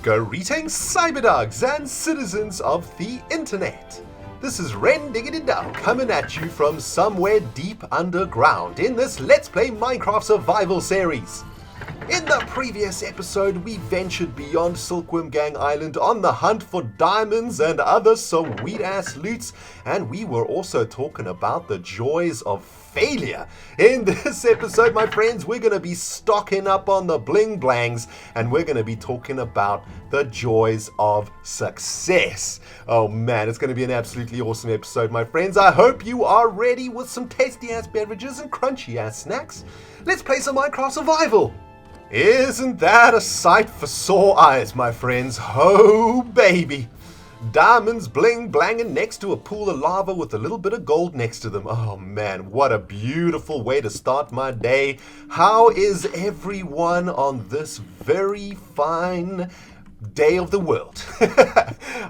Greetings, cyberdogs and citizens of the internet. This is RENDOG'S coming at you from somewhere deep underground in this Let's Play Minecraft Survival series. In the previous episode, we ventured beyond Silkworm Gang Island on the hunt for diamonds and other sweet-ass loots, and we were also talking about the joys of failure. In this episode, my friends, we're going to be stocking up on the bling blangs, and we're going to be talking about the joys of success. Oh man, it's going to be an absolutely awesome episode, my friends. I hope you are ready with some tasty-ass beverages and crunchy-ass snacks. Let's play some Minecraft Survival. Isn't that a sight for sore eyes, my friends? Oh, baby. Diamonds bling blanging next to a pool of lava with a little bit of gold next to them. Oh, man, what a beautiful way to start my day. How is everyone on this very fine day of the world?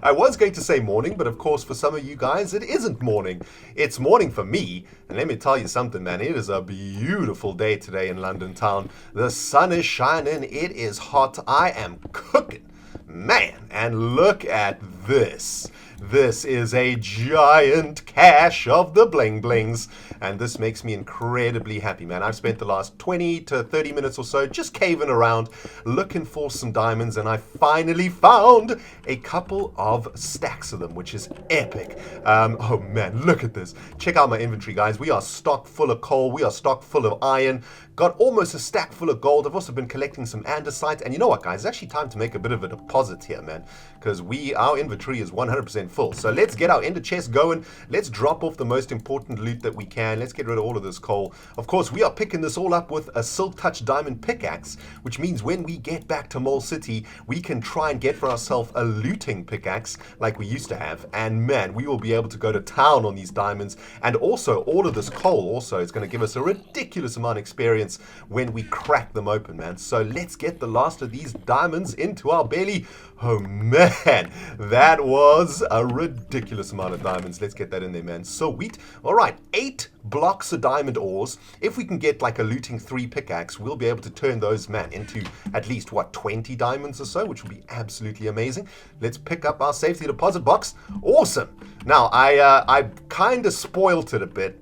I was going to say morning, but of course for some of you guys it isn't morning. It's morning for me, and let me tell you something, man. It is a beautiful day today in London town. The sun is shining, it is hot, I am cooking, man. And look at this. This is a giant cache of the bling blings, and this makes me incredibly happy, man. I've spent the last 20 to 30 minutes or so just caving around looking for some diamonds, and I finally found a couple of stacks of them, which is epic. Oh man, look at this. Check out my inventory, guys. We are stocked full of coal, we are stocked full of iron, got almost a stack full of gold. I've also been collecting some andesite, and you know what, guys, it's actually time to make a bit of a deposit here, man, because our inventory is 100% full. So let's get our ender chest going. Let's drop off the most important loot that we can. Let's get rid of all of this coal. Of course, we are picking this all up with a Silk Touch diamond pickaxe, which means when we get back to Mole City, we can try and get for ourselves a looting pickaxe like we used to have. And man, we will be able to go to town on these diamonds. And also, all of this coal also is going to give us a ridiculous amount of experience when we crack them open, man. So let's get the last of these diamonds into our belly. Oh man, that was a ridiculous amount of diamonds. Let's get that in there, man. Sweet. All right, 8 blocks of diamond ores. If we can get like a looting 3 pickaxe, we'll be able to turn those, man, into at least, what, 20 diamonds or so, which will be absolutely amazing. Let's pick up our safety deposit box. Awesome. Now, I kind of spoiled it a bit.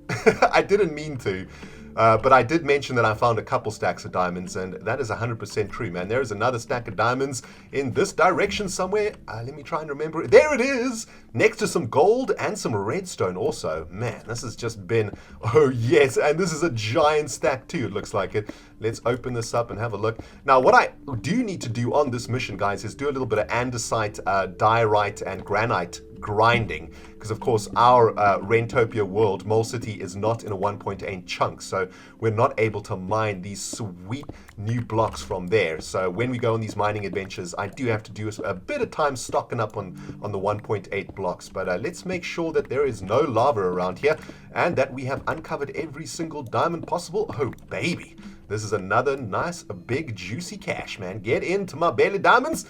I didn't mean to. But I did mention that I found a couple stacks of diamonds, and that is 100% true, man. There is another stack of diamonds in this direction somewhere. Let me try and remember it. There it is, next to some gold and some redstone also. Man, this has just been, oh yes, and this is a giant stack too, it looks like it. Let's open this up and have a look. Now, what I do need to do on this mission, guys, is do a little bit of andesite, diorite, and granite grinding, because of course our Rentopia world, Mole City, is not in a 1.8 chunk, so we're not able to mine these sweet new blocks from there. So when we go on these mining adventures, I do have to do a bit of time stocking up on the 1.8 blocks. But let's make sure that there is no lava around here and that we have uncovered every single diamond possible. Oh baby, this is another nice big juicy cache, man. Get into my belly, diamonds.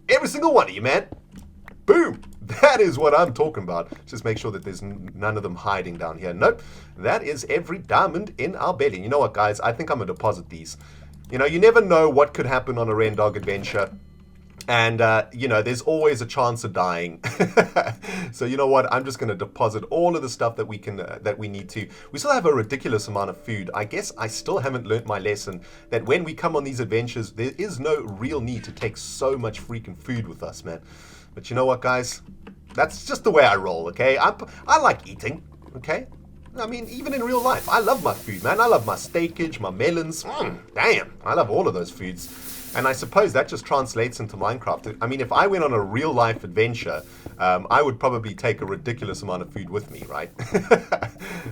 Every single one of you, man. Boom! That is what I'm talking about. Just make sure that there's none of them hiding down here. Nope. That is every diamond in our belly. You know what, guys? I think I'm going to deposit these. You know, you never know what could happen on a Rendog adventure. And, you know, there's always a chance of dying. So, you know what? I'm just going to deposit all of the stuff that we can, that we need to. We still have a ridiculous amount of food. I guess I still haven't learnt my lesson that when we come on these adventures, there is no real need to take so much freaking food with us, man. But you know what, guys? That's just the way I roll, okay? I like eating, okay? I mean, even in real life, I love my food, man. I love my steakage, my melons. Damn, I love all of those foods. And I suppose that just translates into Minecraft. I mean, if I went on a real-life adventure, I would probably take a ridiculous amount of food with me, right?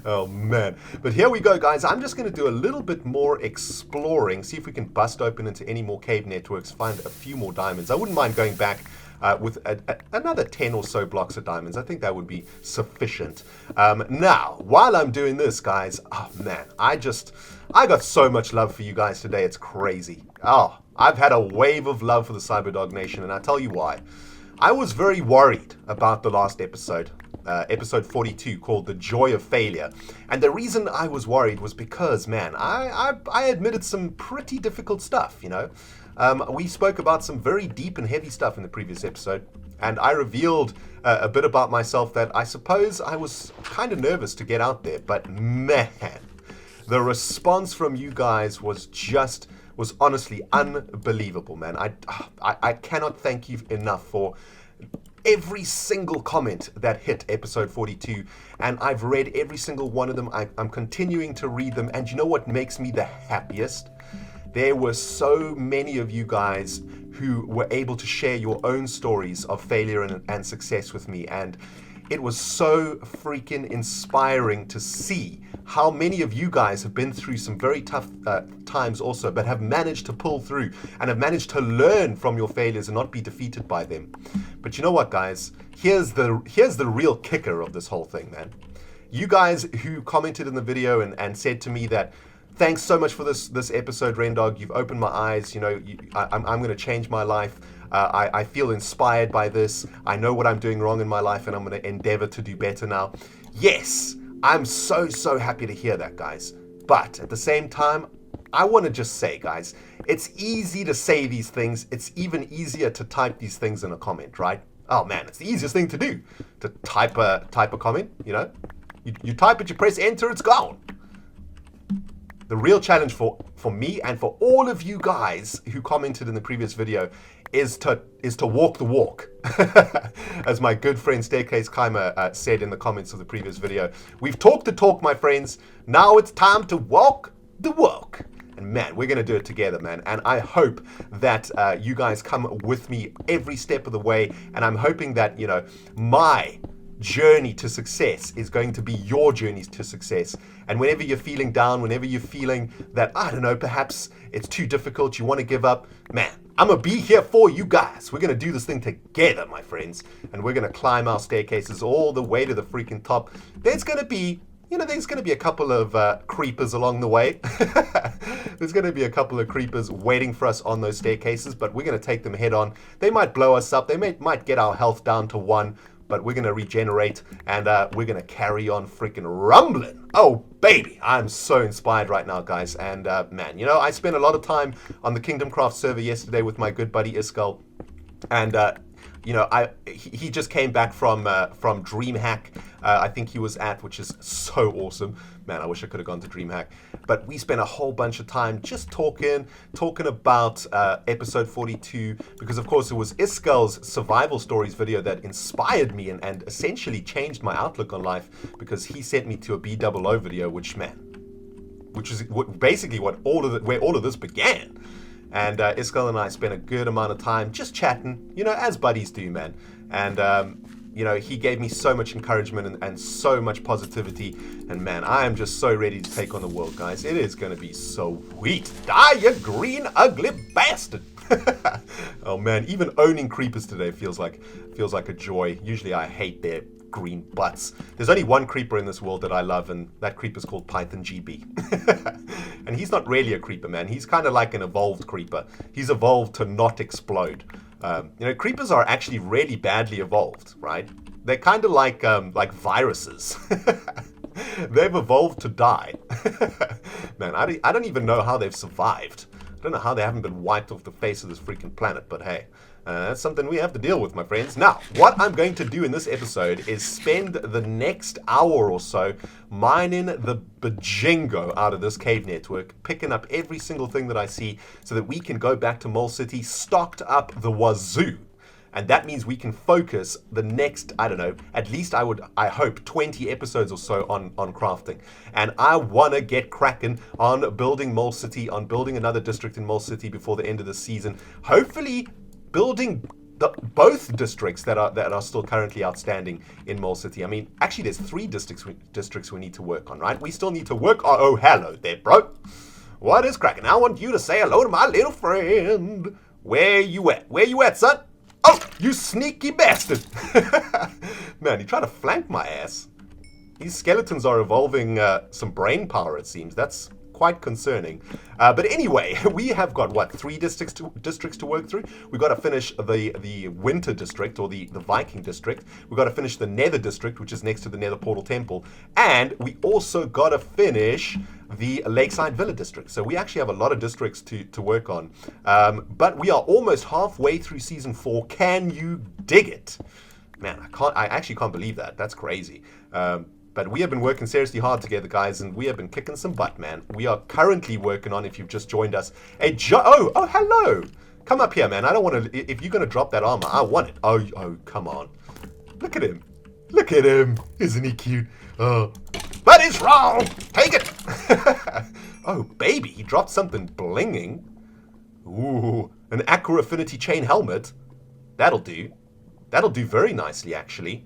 Oh, man. But here we go, guys. I'm just going to do a little bit more exploring, see if we can bust open into any more cave networks, find a few more diamonds. I wouldn't mind going back with another 10 or so blocks of diamonds. I think that would be sufficient. Now, while I'm doing this, guys, oh man, I got so much love for you guys today. It's crazy. Oh, I've had a wave of love for the Cyberdog Nation, and I'll tell you why. I was very worried about the last episode, episode 42, called The Joy of Failure. And the reason I was worried was because, man, I admitted some pretty difficult stuff, you know. We spoke about some very deep and heavy stuff in the previous episode, and I revealed a bit about myself that I suppose I was kind of nervous to get out there. But man, the response from you guys was honestly unbelievable, man. I cannot thank you enough for every single comment that hit episode 42, and I've read every single one of them. I'm continuing to read them, and you know what makes me the happiest? There were so many of you guys who were able to share your own stories of failure and success with me, and it was so freaking inspiring to see how many of you guys have been through some very tough times also, but have managed to pull through and have managed to learn from your failures and not be defeated by them. But you know what, guys? Here's the real kicker of this whole thing, man. You guys who commented in the video and said to me that, thanks so much for this episode, Rendog. You've opened my eyes. You know, I'm going to change my life. I feel inspired by this. I know what I'm doing wrong in my life, and I'm going to endeavor to do better now. Yes, I'm so happy to hear that, guys. But at the same time, I want to just say, guys, it's easy to say these things. It's even easier to type these things in a comment, right? Oh man, it's the easiest thing to do, to type a comment. You know, you type it, you press enter, it's gone. The real challenge for me and for all of you guys who commented in the previous video is to walk the walk. As my good friend Staircase Climber said in the comments of the previous video, we've talked the talk, my friends. Now it's time to walk the walk. And man, we're going to do it together, man. And I hope that you guys come with me every step of the way. And I'm hoping that, you know, my journey to success is going to be your journey to success. And whenever you're feeling down, whenever you're feeling that, I don't know, perhaps it's too difficult, you want to give up, man, I'm going to be here for you guys. We're going to do this thing together, my friends. And we're going to climb our staircases all the way to the freaking top. There's going to be, you know, there's going to be a couple of creepers along the way. There's going to be a couple of creepers waiting for us on those staircases, but we're going to take them head on. They might blow us up. They might get our health down to 1. But we're going to regenerate, and we're going to carry on freaking rumbling. Oh, baby. I'm so inspired right now, guys. And, man, you know, I spent a lot of time on the Kingdom Craft server yesterday with my good buddy Iskall. And, you know, he just came back from DreamHack. I think he was at, which is so awesome. Man, I wish I could have gone to DreamHack. But we spent a whole bunch of time just talking about episode 42, because of course it was Iskall's survival stories video that inspired me and essentially changed my outlook on life, because he sent me to a BOO video, which is basically where all of this began. And Iskall and I spent a good amount of time just chatting, you know, as buddies do, man. And, you know, he gave me so much encouragement and so much positivity. And, man, I am just so ready to take on the world, guys. It is going to be so sweet. Die, you green, ugly bastard. Oh, man, even owning creepers today feels like a joy. Usually I hate their green butts. There's only one creeper in this world that I love, and that creeper's called Python GB. And he's not really a creeper, man. He's kind of like an evolved creeper. He's evolved to not explode. You know, creepers are actually really badly evolved, right? They're kind of like viruses. They've evolved to die. Man, I don't even know how they've survived. I don't know how they haven't been wiped off the face of this freaking planet, but hey, that's something we have to deal with, my friends. Now, what I'm going to do in this episode is spend the next hour or so mining the bajingo out of this cave network, picking up every single thing that I see so that we can go back to Mole City stocked up the wazoo. And that means we can focus the next, I don't know, at least I hope 20 episodes or so on crafting. And I want to get cracking on building Mole City, on building another district in Mole City before the end of the season. Hopefully building both districts that are still currently outstanding in Mole City. I mean, actually there's 3 districts we need to work on, right? We still need to work on, oh, hello there, bro. What is cracking? I want you to say hello to my little friend. Where you at? Where you at, son? Oh, you sneaky bastard. Man, he tried to flank my ass. These skeletons are evolving some brain power, it seems. That's quite concerning. But anyway, we have got, what, 3 districts to work through? We've got to finish the Winter District, or the Viking District. We've got to finish the Nether District, which is next to the Nether Portal Temple. And we also got to finish the Lakeside Villa District. So we actually have a lot of districts to work on. But we are almost halfway through Season 4. Can you dig it? Man, I actually can't believe that. That's crazy. But we have been working seriously hard together, guys, and we have been kicking some butt, man. We are currently working on, if you've just joined us, oh, hello. Come up here, man. I don't want to, if you're going to drop that armor, I want it. Oh, come on. Look at him. Look at him. Isn't he cute? Oh. But it's wrong. Take it. Oh, baby, he dropped something blinging. Ooh, an Aqua Affinity chain helmet. That'll do. That'll do very nicely, actually.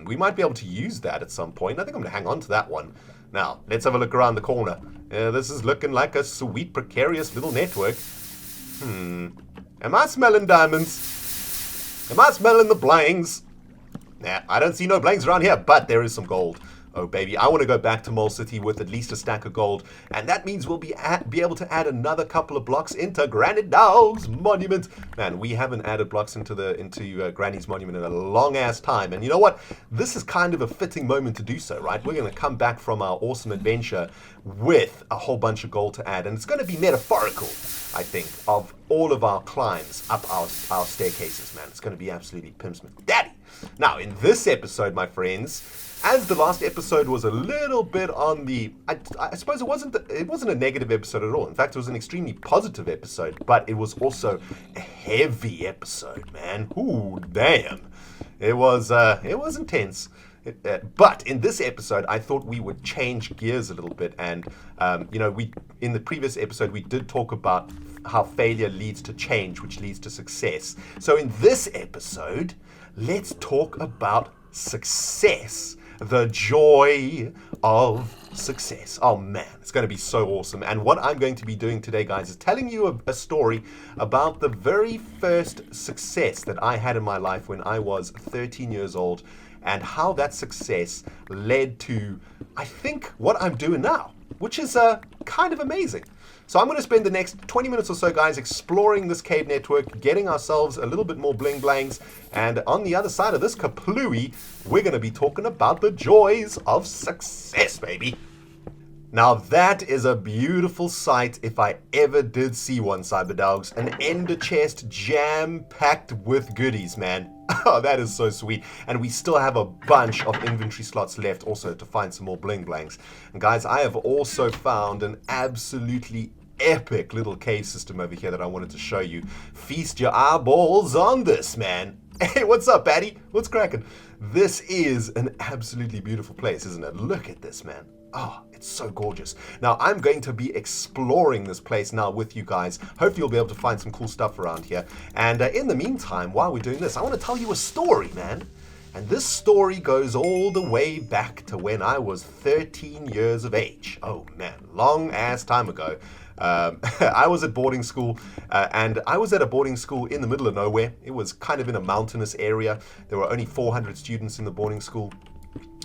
We might be able to use that at some point. I think I'm going to hang on to that one. Now, let's have a look around the corner. This is looking like a sweet, precarious little network. Am I smelling diamonds? Am I smelling the blangs? Nah, I don't see no blangs around here, but there is some gold. Oh, baby, I want to go back to Mole City with at least a stack of gold. And that means we'll be able to add another couple of blocks into Granny Dog's monument. Man, we haven't added blocks into Granny's monument in a long-ass time. And you know what? This is kind of a fitting moment to do so, right? We're going to come back from our awesome adventure with a whole bunch of gold to add. And it's going to be metaphorical, I think, of all of our climbs up our staircases, man. It's going to be absolutely pimps daddy. Now, in this episode, my friends, as the last episode was a little bit on the, I suppose it wasn't a negative episode at all. In fact, it was an extremely positive episode, but it was also a heavy episode, man. Ooh, damn. It was intense. But in this episode, I thought we would change gears a little bit. And, in the previous episode, we did talk about how failure leads to change, which leads to success. So in this episode, let's talk about success. The joy of success. Oh man, it's going to be so awesome. And what I'm going to be doing today, guys, is telling you a story about the very first success that I had in my life when I was 13 years old, and how that success led to, I think, what I'm doing now, which is kind of amazing. So I'm going to spend the next 20 minutes or so, guys, exploring this cave network, getting ourselves a little bit more bling blangs, and on the other side of this kaplooey, we're going to be talking about the joys of success, baby. Now that is a beautiful sight if I ever did see one, Cyberdogs. An ender chest jam-packed with goodies, man. Oh, that is so sweet. And we still have a bunch of inventory slots left also to find some more bling blangs. And guys, I have also found an absolutely epic little cave system over here that I wanted to show you. Feast your eyeballs on this, man. Hey, what's up, Patty? What's cracking? This is an absolutely beautiful place, isn't it? Look at this, man. Oh, it's so gorgeous. Now, I'm going to be exploring this place now with you guys. Hopefully, you'll be able to find some cool stuff around here. And in the meantime, while we're doing this, I want to tell you a story, man. And this story goes all the way back to when I was 13 years of age. Oh, man, long-ass time ago. I was at boarding school, and I was at a boarding school in the middle of nowhere. It was kind of in a mountainous area. There were only 400 students in the boarding school.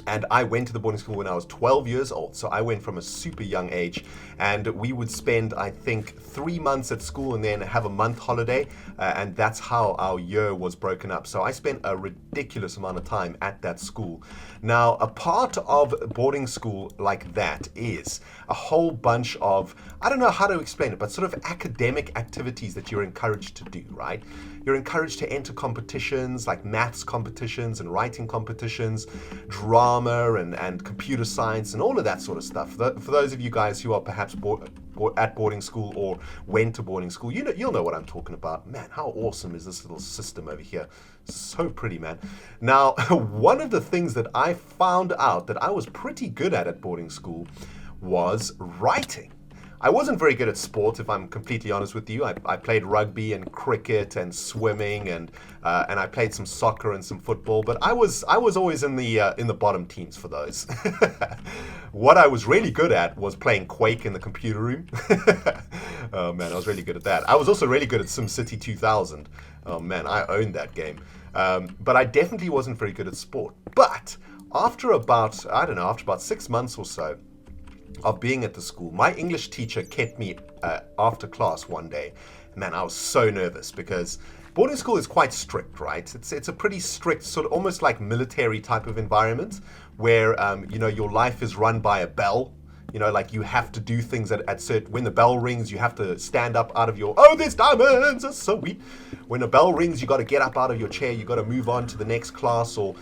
And I went to the boarding school when I was 12 years old, so I went from a super young age, and we would spend, I think, 3 months at school and then have a month holiday, and that's how our year was broken up. So I spent a ridiculous amount of time at that school. Now, a part of boarding school like that is a whole bunch of, I don't know how to explain it, but sort of academic activities that you're encouraged to do, right? You're encouraged to enter competitions like maths competitions and writing competitions, drama and computer science and all of that sort of stuff. For those of you guys who are perhaps at boarding school or went to boarding school, you'll know what I'm talking about. Man, how awesome is this little system over here? So pretty, man. Now, one of the things that I found out that I was pretty good at boarding school was writing. I wasn't very good at sport, if I'm completely honest with you. I played rugby and cricket and swimming, and I played some soccer and some football. But I was always in the bottom teams for those. What I was really good at was playing Quake in the computer room. Oh man, I was really good at that. I was also really good at SimCity 2000. Oh man, I owned that game. But I definitely wasn't very good at sport. But after about 6 months or so, of being at the school, my English teacher kept me after class one day. Man, I was so nervous because boarding school is quite strict, right? It's a pretty strict, sort of almost like military type of environment where, your life is run by a bell. Like you have to do things at certain, when the bell rings, you have to stand up out of your, oh, there's diamonds, that's so sweet. When the bell rings, you got to get up out of your chair, you got to move on to the next class, or,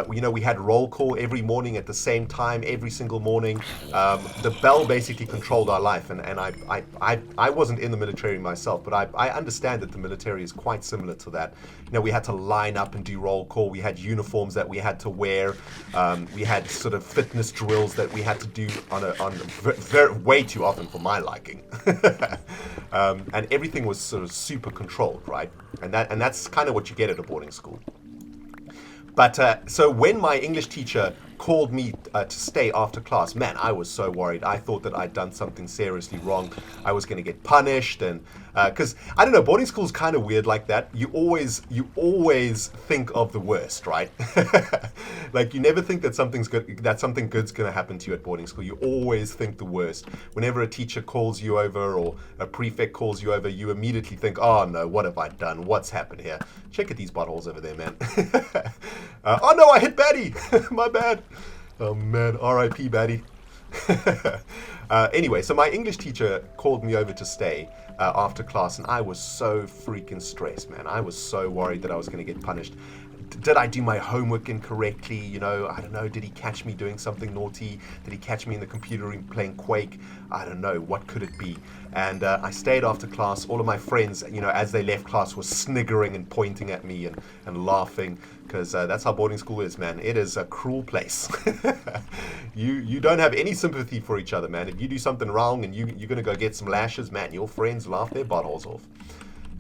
we had roll call every morning at the same time, every single morning. The bell basically controlled our life, and I wasn't in the military myself, but I understand that the military is quite similar to that. We had to line up and do roll call, we had uniforms that we had to wear, we had sort of fitness drills that we had to do way too often for my liking. And everything was sort of super controlled, right? And that's kind of what you get at a boarding school. But so when my English teacher called me to stay after class, man, I was so worried. I thought that I'd done something seriously wrong. I was going to get punished, and because I don't know, boarding school's kind of weird like that. You always think of the worst, right? Like you never think that something good's going to happen to you at boarding school. You always think the worst. Whenever a teacher calls you over or a prefect calls you over, you immediately think, oh no, what have I done? What's happened here? Check at these buttholes over there, man. Oh no, I hit Batty. My bad. Oh man, R.I.P. Batty. Anyway, so my English teacher called me over to stay after class, and I was so freaking stressed, man. I was so worried that I was going to get punished. Did I do my homework incorrectly? I don't know. Did he catch me doing something naughty? Did he catch me in the computer room playing Quake? I don't know. What could it be? And I stayed after class. All of my friends, as they left class, were sniggering and pointing at me and laughing, because that's how boarding school is, man. It is a cruel place. You don't have any sympathy for each other, man. If you do something wrong and you're going to go get some lashes, man, your friends laugh their buttholes off.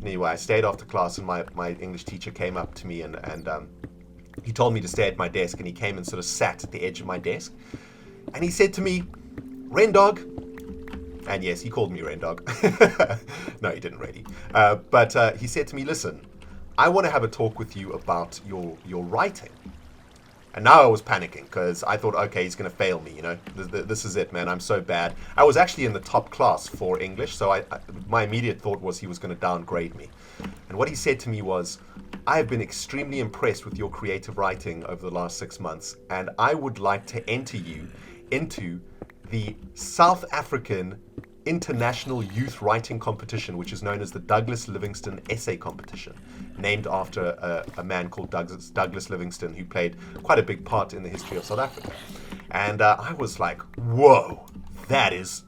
Anyway, I stayed after class, and my English teacher came up to me and he told me to stay at my desk, and he came and sort of sat at the edge of my desk. And he said to me, "Rendog," and yes, he called me Rendog. No, he didn't really. But he said to me, "Listen, I want to have a talk with you about your writing." And now I was panicking because I thought, okay, he's going to fail me, This is it, man. I'm so bad. I was actually in the top class for English, so my immediate thought was he was going to downgrade me. And what he said to me was, "I have been extremely impressed with your creative writing over the last 6 months, and I would like to enter you into the South African International Youth Writing Competition, which is known as the Douglas Livingstone Essay Competition, named after a man called Douglas Livingstone, who played quite a big part in the history of South Africa." And I was like, whoa, that is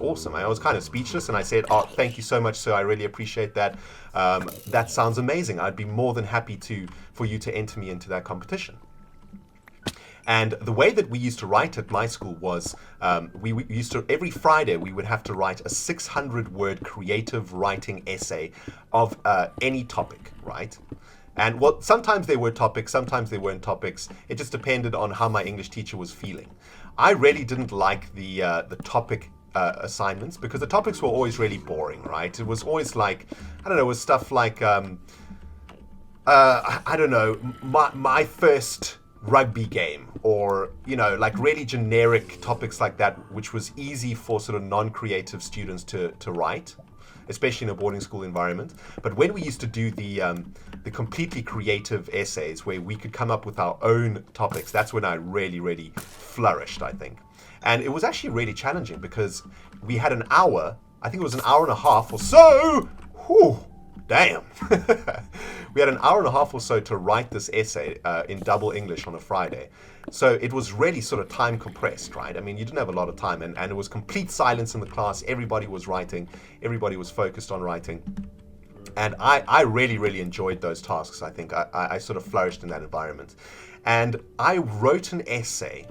awesome. I was kind of speechless, and I said, "Oh, thank you so much, sir. I really appreciate that. That sounds amazing. I'd be more than happy for you to enter me into that competition." And the way that we used to write at my school was we used to, every Friday, we would have to write a 600-word creative writing essay of any topic, right? And sometimes they were topics, sometimes they weren't topics. It just depended on how my English teacher was feeling. I really didn't like the topic assignments, because the topics were always really boring, right? It was always like, I don't know, it was stuff like, I don't know, my first rugby game, or like really generic topics like that, which was easy for sort of non-creative students to write, especially in a boarding school environment. But when we used to do the completely creative essays where we could come up with our own topics, that's when I really flourished, I think. And it was actually really challenging because we had an hour, I think it was an hour and a half or so. Whew, damn. We had an hour and a half or so to write this essay in double English on a Friday. So it was really sort of time compressed, right? I mean, you didn't have a lot of time, and it was complete silence in the class. Everybody was writing. Everybody was focused on writing. And I really enjoyed those tasks. I think I sort of flourished in that environment. And I wrote an essay.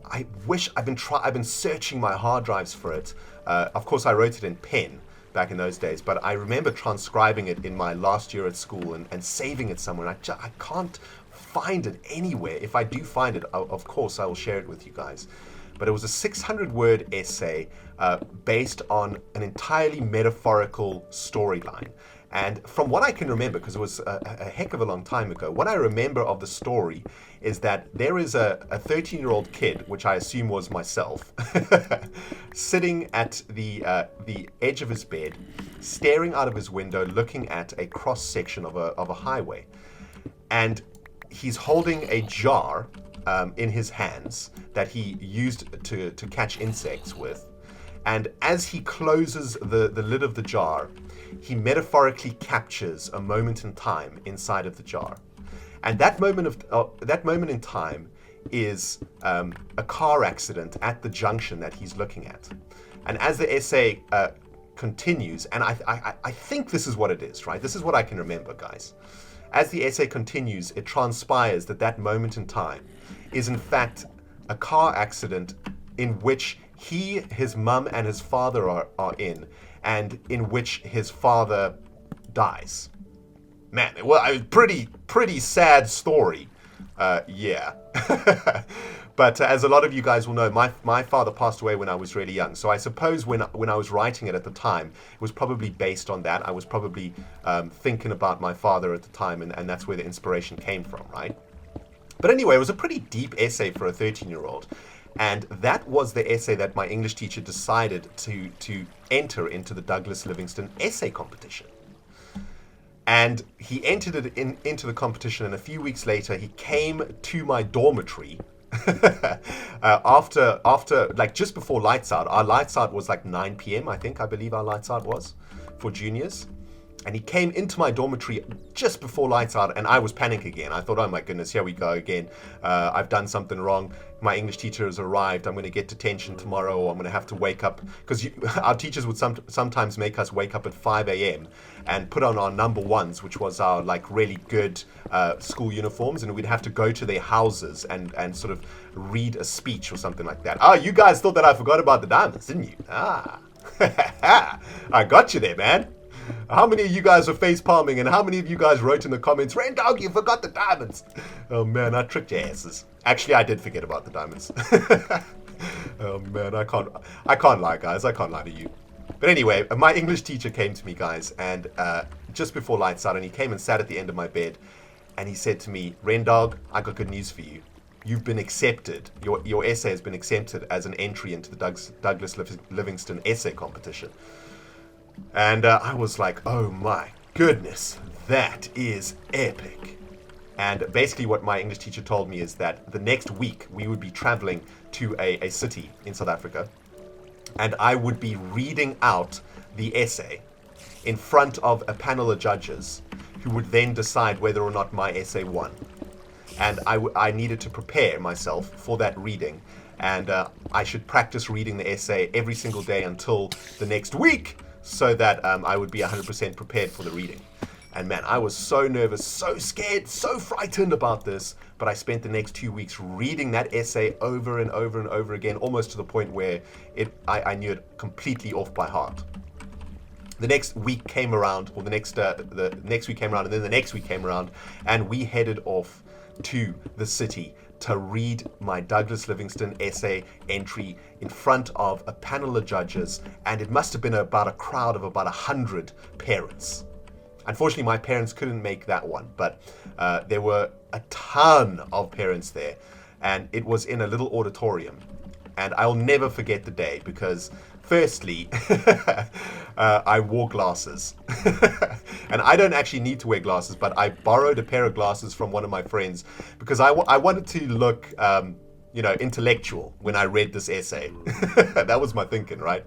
I wish I've been searching my hard drives for it. Of course, I wrote it in pen back in those days, but I remember transcribing it in my last year at school and saving it somewhere. I can't find it anywhere. If I do find it, of course, I will share it with you guys. But it was a 600-word essay based on an entirely metaphorical storyline. And from what I can remember, because it was a heck of a long time ago, what I remember of the story is that there is a 13-year-old kid, which I assume was myself, sitting at the edge of his bed, staring out of his window, looking at a cross-section of a highway. And he's holding a jar in his hands that he used to catch insects with. And as he closes the lid of the jar, he metaphorically captures a moment in time inside of the jar. And that moment in time is a car accident at the junction that he's looking at. And as the essay continues, and I think this is what it is, right? This is what I can remember, guys. As the essay continues, it transpires that that moment in time is in fact a car accident in which he, his mum, and his father are in, and in which his father dies. Man, well, a pretty sad story. Yeah. But as a lot of you guys will know, my father passed away when I was really young. So I suppose when I was writing it at the time, it was probably based on that. I was probably thinking about my father at the time, and that's where the inspiration came from, right? But anyway, it was a pretty deep essay for a 13-year-old. And that was the essay that my English teacher decided to enter into the Douglas Livingston essay competition. And he entered it into the competition, and a few weeks later, he came to my dormitory after like just before lights out. Our lights out was like 9 p.m. I believe our lights out was for juniors. And he came into my dormitory just before lights out, and I was panicking again. I thought, oh my goodness, here we go again. I've done something wrong. My English teacher has arrived. I'm going to get detention tomorrow, or I'm going to have to wake up. Because our teachers would sometimes make us wake up at 5 a.m. and put on our number ones, which was our like really good school uniforms, and we'd have to go to their houses and sort of read a speech or something like that. Oh, you guys thought that I forgot about the diamonds, didn't you? Ah, I got you there, man. How many of you guys were face palming, and how many of you guys wrote in the comments, "Rendog, you forgot the diamonds"? Oh man, I tricked your asses. Actually, I did forget about the diamonds. Oh man, I can't lie, guys. I can't lie to you. But anyway, my English teacher came to me, guys, and just before lights out, and he came and sat at the end of my bed, and he said to me, "Rendog, I got good news for you. You've been accepted. Your essay has been accepted as an entry into the Douglas Livingston essay competition." And I was like, oh my goodness, that is epic. And basically what my English teacher told me is that the next week we would be traveling to a city in South Africa, and I would be reading out the essay in front of a panel of judges who would then decide whether or not my essay won. And I needed to prepare myself for that reading, and I should practice reading the essay every single day until the next week, so that I would be 100% prepared for the reading. And man, I was so nervous, so scared, so frightened about this, but I spent the next 2 weeks reading that essay over and over and over again, almost to the point where I knew it completely off by heart. The next week came around, or the next week came around, and then the next week came around, and we headed off to the city to read my Douglas Livingston essay entry in front of a panel of judges, and it must have been about a crowd of about 100 parents. Unfortunately, my parents couldn't make that one, but there were a ton of parents there, and it was in a little auditorium. And I'll never forget the day because, firstly, I wore glasses. And I don't actually need to wear glasses, but I borrowed a pair of glasses from one of my friends because I wanted to look, intellectual when I read this essay. That was my thinking, right?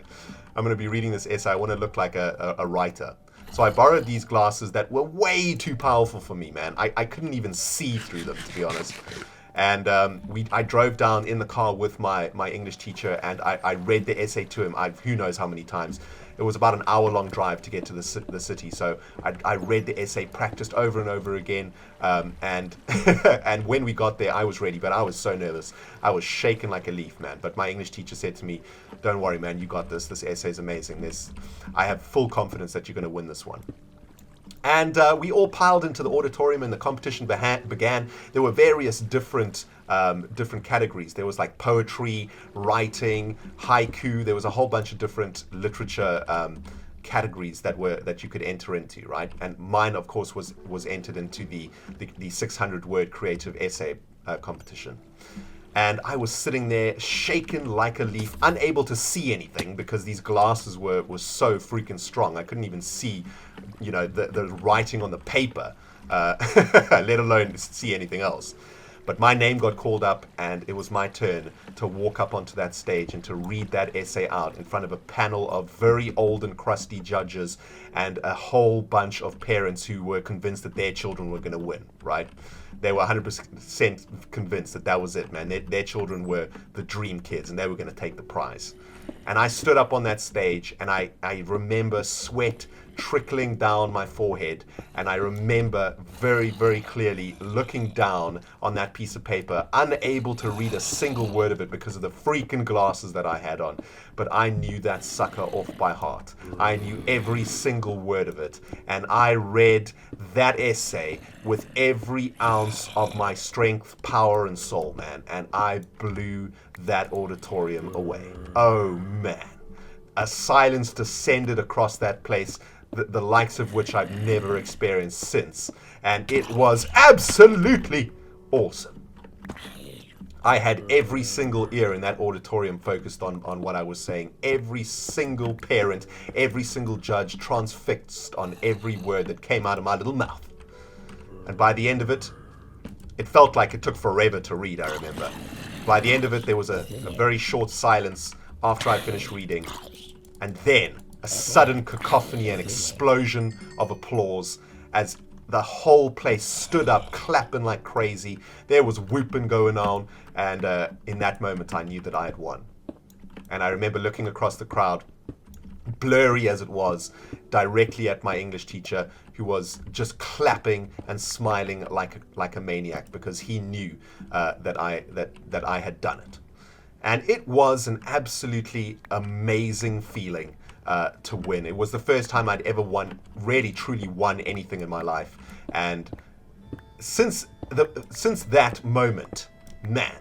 I'm going to be reading this essay. I want to look like a writer. So I borrowed these glasses that were way too powerful for me, man. I couldn't even see through them, to be honest. And I drove down in the car with my English teacher, and I read the essay to him who knows how many times. It was about an hour-long drive to get to the city, so I read the essay, practiced over and over again, and and when we got there, I was ready, but I was so nervous. I was shaking like a leaf, man. But my English teacher said to me, "Don't worry, man, you got this. This essay is amazing. I have full confidence that you're going to win this one." And we all piled into the auditorium, and the competition began. There were various different categories. There was like poetry, writing, haiku. There was a whole bunch of different literature categories that you could enter into, right? And mine, of course, was entered into the 600-word creative essay competition. And I was sitting there shaken like a leaf, unable to see anything because these glasses were so freaking strong. I couldn't even see, the writing on the paper, let alone see anything else. But my name got called up, and it was my turn to walk up onto that stage and to read that essay out in front of a panel of very old and crusty judges and a whole bunch of parents who were convinced that their children were going to win, right? They were 100% convinced that was it, man. Their children were the dream kids, and they were going to take the prize. And I stood up on that stage, and I remember sweat trickling down my forehead, and I remember very, very clearly looking down on that piece of paper, unable to read a single word of it because of the freaking glasses that I had on. But I knew that sucker off by heart. I knew every single word of it, and I read that essay with every ounce of my strength, power, and soul, man, and I blew that auditorium away. Oh, man. A silence descended across that place, the likes of which I've never experienced since. And it was absolutely awesome. I had every single ear in that auditorium focused on what I was saying. Every single parent, every single judge transfixed on every word that came out of my little mouth. And by the end of it, it felt like it took forever to read, I remember. By the end of it, there was a very short silence after I finished reading. And then a sudden cacophony and explosion of applause as the whole place stood up clapping like crazy. There was whooping going on, and in that moment I knew that I had won. And I remember looking across the crowd, blurry as it was, directly at my English teacher, who was just clapping and smiling like a maniac because he knew that I had done it. And it was an absolutely amazing feeling to win. It was the first time I'd ever really truly won anything in my life. And since that moment, man,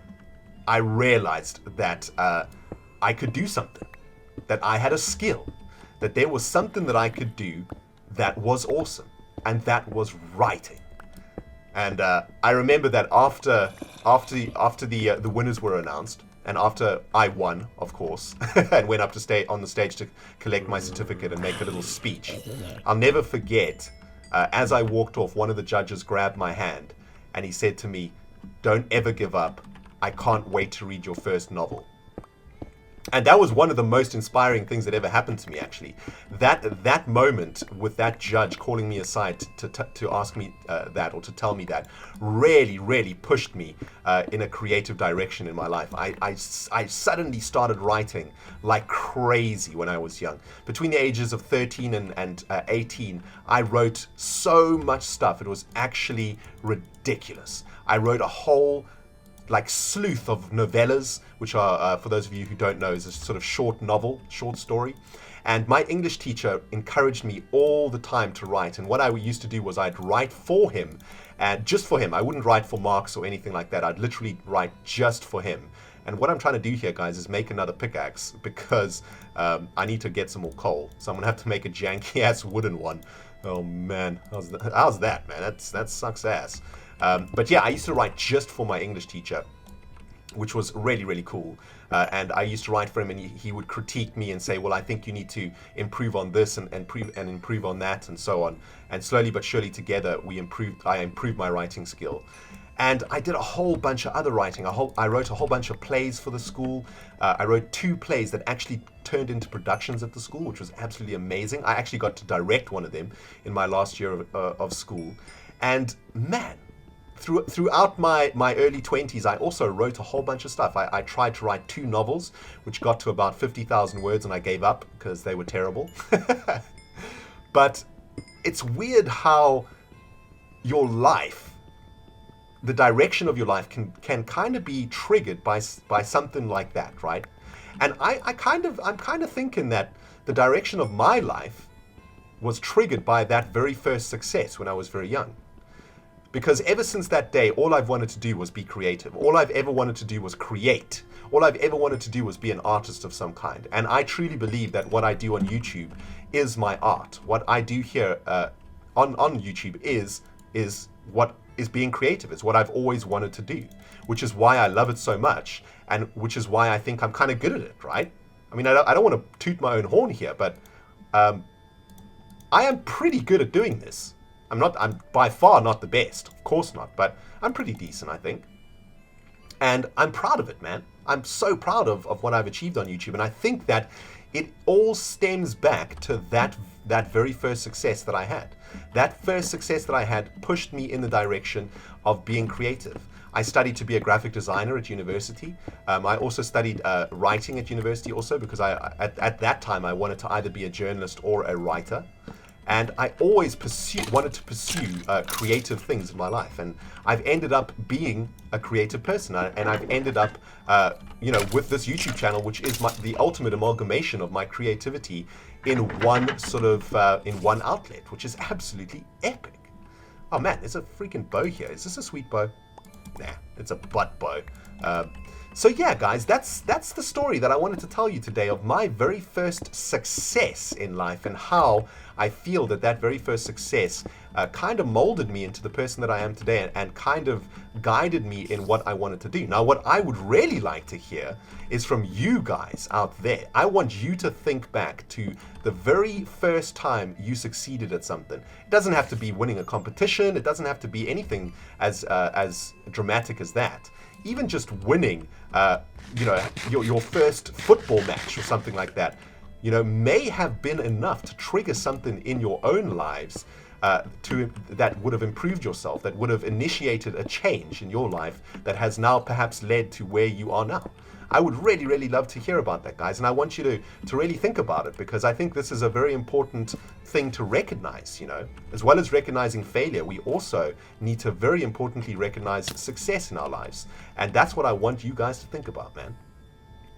I realized that I could do something, that I had a skill, that there was something that I could do that was awesome, and that was writing. And I remember that after the winners were announced, and after I won, of course, and went up to stay on the stage to collect my certificate and make a little speech, I'll never forget, as I walked off, one of the judges grabbed my hand and he said to me, "Don't ever give up. I can't wait to read your first novel." And that was one of the most inspiring things that ever happened to me, actually. That moment with that judge calling me aside to ask me that, or to tell me that, really, really pushed me in a creative direction in my life. I suddenly started writing like crazy when I was young. Between the ages of 13 and 18, I wrote so much stuff. It was actually ridiculous. I wrote a whole sleuth of novellas, which are, for those of you who don't know, is a sort of short story. And my English teacher encouraged me all the time to write. And what I used to do was I'd write for him, and just for him. I wouldn't write for marks or anything like that. I'd literally write just for him. And what I'm trying to do here, guys, is make another pickaxe because I need to get some more coal. So I'm going to have to make a janky-ass wooden one. Oh, man. How's that, man? That sucks ass. But yeah, I used to write just for my English teacher, which was really, really cool. And I used to write for him, and he would critique me and say, well, I think you need to improve on this and improve on that, and so on. And slowly but surely together, I improved my writing skill. And I did a whole bunch of other writing. I wrote a whole bunch of plays for the school. I wrote 2 plays that actually turned into productions at the school, which was absolutely amazing. I actually got to direct one of them in my last year of school. And man, throughout my early 20s, I also wrote a whole bunch of stuff. I tried to write 2 novels, which got to about 50,000 words, and I gave up because they were terrible. But it's weird how your life, the direction of your life can kind of be triggered by something like that, right? And I'm kind of thinking that the direction of my life was triggered by that very first success when I was very young. Because ever since that day, all I've wanted to do was be creative. All I've ever wanted to do was create. All I've ever wanted to do was be an artist of some kind. And I truly believe that what I do on YouTube is my art. What I do here on YouTube is what is being creative. It's what I've always wanted to do, which is why I love it so much, and which is why I think I'm kind of good at it, right? I mean, I don't want to toot my own horn here, but I am pretty good at doing this. I'm by far not the best, of course not, but I'm pretty decent, I think. And I'm proud of it, man. I'm so proud of what I've achieved on YouTube, and I think that it all stems back to that very first success that I had. That first success that I had pushed me in the direction of being creative. I studied to be a graphic designer at university. I also studied writing at university also, because at that time I wanted to either be a journalist or a writer. And I always wanted to pursue creative things in my life. And I've ended up being a creative person. And I've ended up, with this YouTube channel, which is the ultimate amalgamation of my creativity in one outlet, which is absolutely epic. Oh man, there's a freaking bow here. Is this a sweet bow? Nah, it's a butt bow. So yeah, guys, that's the story that I wanted to tell you today of my very first success in life, and how I feel that very first success kind of molded me into the person that I am today, and kind of guided me in what I wanted to do. Now, what I would really like to hear is from you guys out there. I want you to think back to the very first time you succeeded at something. It doesn't have to be winning a competition. It doesn't have to be anything as dramatic as that. Even just winning, your first football match or something like that, may have been enough to trigger something in your own lives that would have improved yourself, that would have initiated a change in your life that has now perhaps led to where you are now. I would really, really love to hear about that, guys, and I want you to really think about it, because I think this is a very important thing to recognize. As well as recognizing failure, we also need to very importantly recognize success in our lives, and that's what I want you guys to think about, man.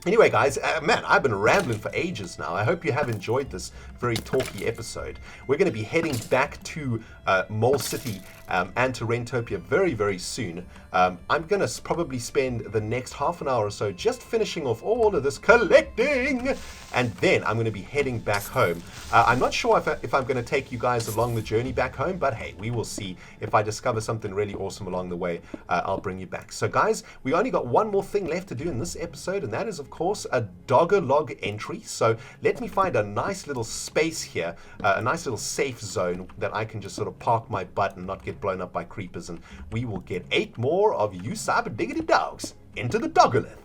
Anyway, guys, man, I've been rambling for ages now. I hope you have enjoyed this very talky episode. We're going to be heading back to Mole City and to Rentopia very, very soon. I'm going to probably spend the next half an hour or so just finishing off all of this collecting, and then I'm going to be heading back home. I'm not sure if I'm going to take you guys along the journey back home, but hey, we will see. If I discover something really awesome along the way, I'll bring you back. So guys, we only got one more thing left to do in this episode, and that is, of course, a Doggo log entry. So let me find a nice little space here, a nice little safe zone that I can just sort of park my butt and not get blown up by creepers, and we will get 8 more of you cyber diggity dogs into the Doggolith.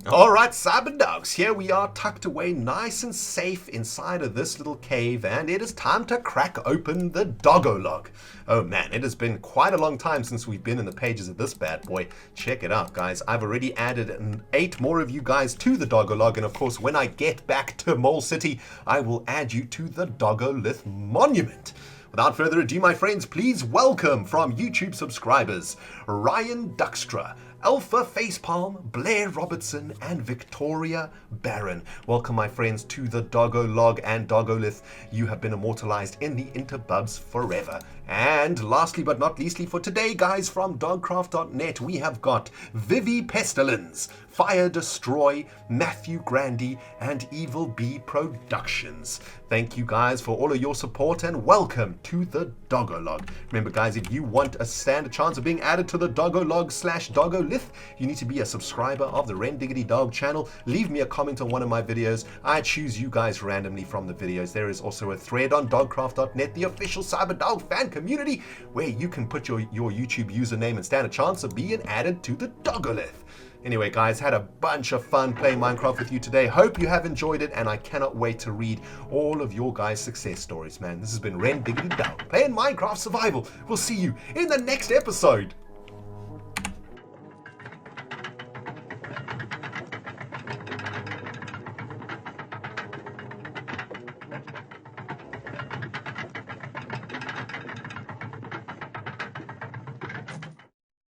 Alright, cyber dogs, here we are tucked away nice and safe inside of this little cave, and it is time to crack open the Doggo log. Oh man, it has been quite a long time since we've been in the pages of this bad boy. Check it out, guys. I've already added 8 more of you guys to the Doggo log, and of course when I get back to Mole City, I will add you to the Doggolith monument. Without further ado, my friends, please welcome from YouTube subscribers, Ryan Duxtra, Alpha Facepalm, Blair Robertson, and Victoria Barron. Welcome, my friends, to the Doggo log and Doggolith. You have been immortalized in the interbubs forever. And lastly but not leastly for today, guys, from dogcraft.net, we have got Vivi Pestilence, Fire Destroy, Matthew Grandy, and Evil Bee Productions. Thank you guys for all of your support, and welcome to the Doggo log. Remember, guys, if you want a standard chance of being added to the Doggo log / Doggolith, you need to be a subscriber of the Rendiggity channel. Leave me a comment on one of my videos. I choose you guys randomly from the videos. There is also a thread on dogcraft.net, the official CyberDog fan community, where you can put your YouTube username and stand a chance of being added to the Doggolith. Anyway, guys, had a bunch of fun playing Minecraft with you today. Hope you have enjoyed it, and I cannot wait to read all of your guys' success stories, man. This has been Rendiggity playing Minecraft Survival. We'll see you in the next episode.